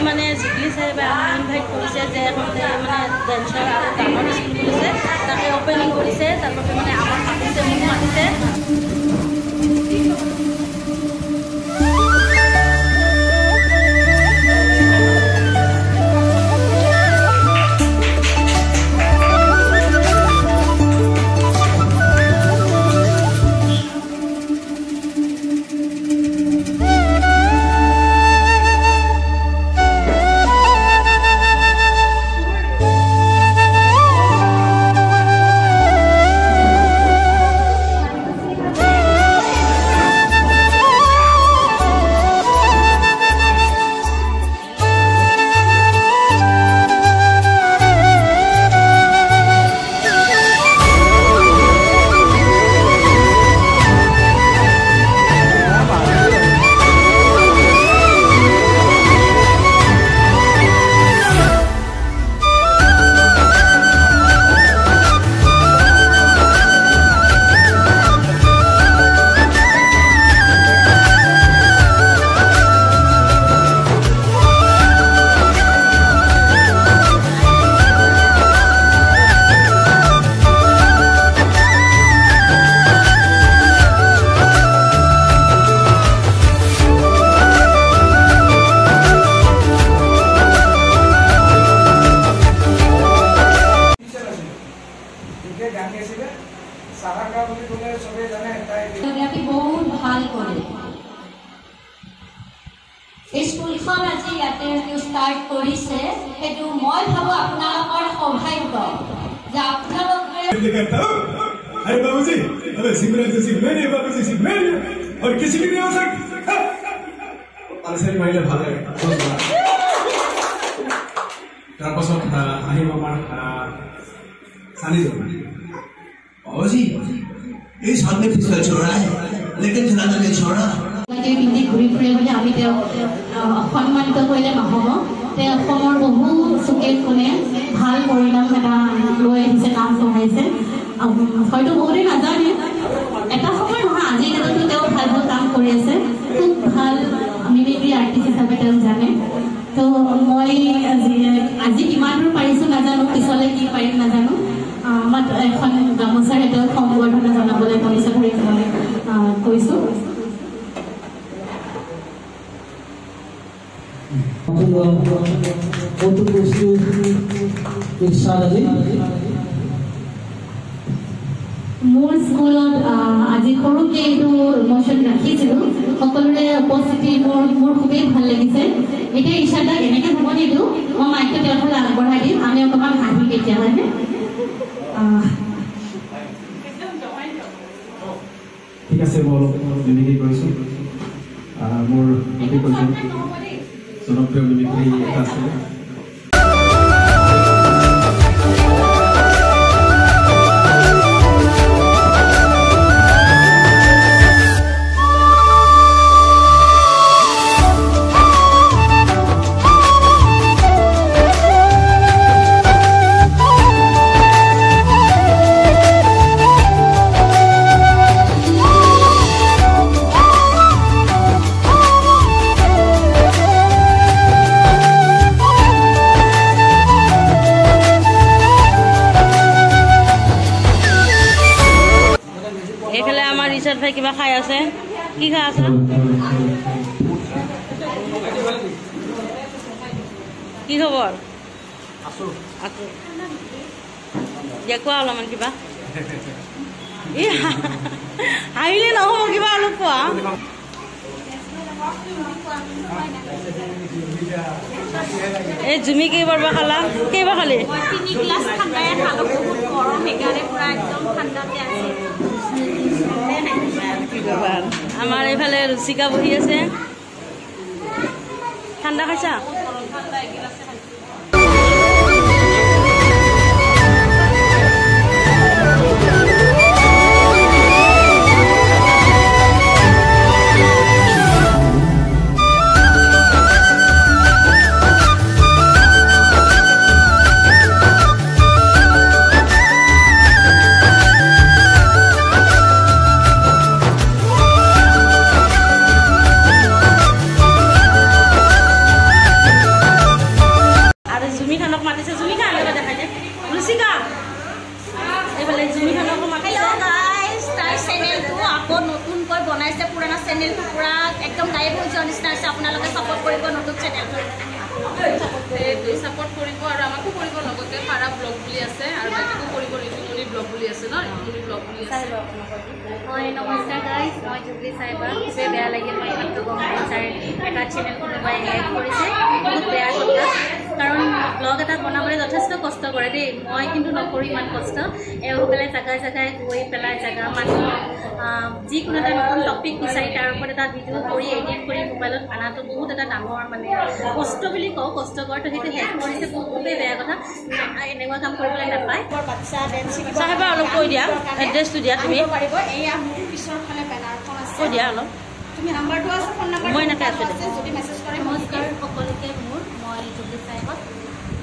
মানে জিগলি সাহেবে আমাক ইনভাইট কৰিছে যে এখন মানে ডেন্সৰ আৰু গানৰ স্কুল খুলিছে তাকে অপেনিং কৰিছে তাৰ বাবে মানে আমাক মাতিছে মোক মাতিছে স্কুলখন আজি ইয়াতে ষ্টাৰ্ট কৰিছে সেইটো মই ভাবো আপোনালোকৰ সৌভাগ্য যে আপোনালোকে अरे बाबूजी अबे सिमरन जैसी मैंने बाबूजी सी मैंने और किसी की नहीं हो सकती अलसरी महिला ভালো তাৰপাছত আহিব আমাৰ सानी दो बाबूजी ये सामने फिसल छोड़ा है लेकिन चलाना नहीं छोड़ा যে পিন্ধি ঘূৰি ফুৰে বুলি আমি তেওঁ সন্মানিত কৰিলে নহ'ব তেওঁ অসমৰ বহু চুকে কোণে ভাল পৰিণাম এটা লৈ আহিছে কাম চলাইছে হয়তো বহুতে নাজানে এটা সময় নহয় আজিৰ দিনতো তেওঁ ভাল ভাল কাম কৰি আছে খুব ভাল মিমিক্ৰি আৰ্টিষ্ট হিচাপে তেওঁ জানে তো মই আজি কিমান দূৰ পাৰিছোঁ নাজানো পিছলৈ কি পাৰিম নাজানো আমাৰ এখন গামোচাৰে তেওঁ সম্বৰ্ধনা জনাবলৈ মনিষা ধৰি কৈছোঁ মোৰ স্কুলত আজি সৰুকে এইটো মচন ৰাখিছিলোঁ সকলোৰে উপস্থিতি মোৰ খুবেই ভাল লাগিছে এতিয়া ইচ্ছাটা এনেকৈ হ'ব নিদিওঁ মই মাইকটো তেওঁৰ ফালে আগবঢ়াই দিম আমি অকণমান হাঁহি কেতিয়াবাহে ঠিক আছে মই মিমিক্ৰি কৰিছোঁ মোৰ জনপ্ৰিয় মিমিক্ৰি এটা আছে ভাই কিবা খাই আছে কি খাই আছে কি খবৰ দিয়া কোৱা অলপমান কিবা আহিলে নহ'ব কিবা অলপ কোৱা এই জুমি কেইবাৰ খালা কেইবাৰ খালি আমাৰ এইফালে ৰুচিকা বহি আছে ঠাণ্ডা খাইছা ব্লগ বুলি আছে আৰু বাকীটো কৰিব ঋতুমণি ব্লগ বুলি আছে ন ঋতুমণি ব্লগ বুলি আছে হয় নমস্কাৰ গাইজ মই জুবলি চাইবা খুবেই বেয়া লাগিল মই মাত্ৰ গম পালোঁ তাৰ এটা চেনেল কোনোবাই হেক কৰিছে বহুত বেয়া কথা কাৰণ ব্লগ এটা বনাবলৈ যথেষ্ট কষ্ট কৰে দেই মই কিন্তু নকৰোঁ ইমান কষ্ট এওঁসকলে জেগাই জেগাই গৈ পেলাই জেগা মানুহ যিকোনো এটা নতুন টপিক বিচাৰি তাৰ ওপৰত এটা ভিডিঅ' কৰি এডিট কৰি মোবাইলত আনাটো বহুত এটা ডাঙৰ মানে কষ্ট বুলি কওঁ কষ্ট কৰাটো সেইটো হেক কৰিছে বহুতেই বেয়া কথা এনেকুৱা কাম কৰিবলৈ নাপায় বাচ্চা ডেন্স চাহেবা অলপ কৈ দিয়া এড্ৰেছটো দিয়া তুমি পাৰিব এয়া মোৰ পিছৰ ফালে বেনাৰখন আছে কৈ দিয়া অলপ তুমি নাম্বাৰটো আছে ফোন নাম্বাৰ মই নাকে আছে যদি মেছেজ কৰে নমস্কাৰ সকলোকে মোৰ মই জুবলি চাইবা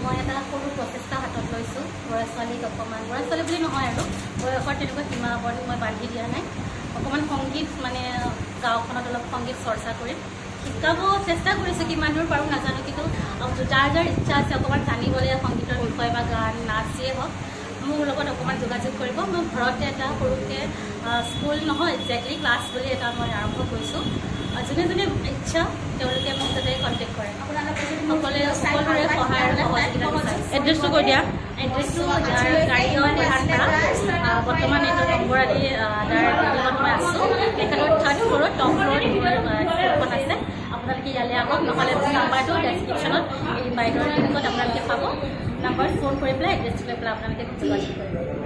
মই এটা সৰু প্ৰচেষ্টা হাতত লৈছোঁ ল'ৰা ছোৱালীক অকণমান ল'ৰা ছোৱালী বুলি নহয় আৰু বয়সৰ তেনেকুৱা সীমা মই বান্ধি দিয়া নাই অকণমান সংগীত মানে গাঁওখনত অলপ সংগীত চৰ্চা কৰিম শিকাব চেষ্টা কৰিছোঁ কিমান দূৰ পাৰোঁ নাজানো কিন্তু যাৰ যাৰ ইচ্ছা আছে অকণমান জানিবলৈ সংগীতৰ বিষয়ে বা গান নাচিয়ে হওক মোৰ লগত অকণমান যোগাযোগ কৰিব মই ঘৰতে এটা সৰুকৈ স্কুল নহয় একজেক্টলি ক্লাছ বুলি এটা মই আৰম্ভ কৰিছোঁ যোনে যোনে ইচ্ছা তেওঁলোকে মোক তাতে কণ্টেক্ট কৰে সকলোৰে সহায় আৰু সহযোগিতা বিচাৰে এড্ৰেছটো কৈ দিয়া এড্ৰেছটো বৰ্তমান এইটো নম্বৰ আদি লগত মই আছোঁ এখেতৰ 3rd ফ্ল'ৰত টপ ফ্ল'ৰত স্কুলখন আছে আপোনালোকে ইয়ালৈ আহক নহ'লে মোৰ নাম্বাৰটো ডেছক্ৰিপশ্যনত এই বাইদেউৰ লিংকত আপোনালোকে পাব নাম্বাৰত ফোন কৰি পেলাই এড্ৰেছটো লৈ পেলাই আপোনালোকে যোগাযোগ কৰিব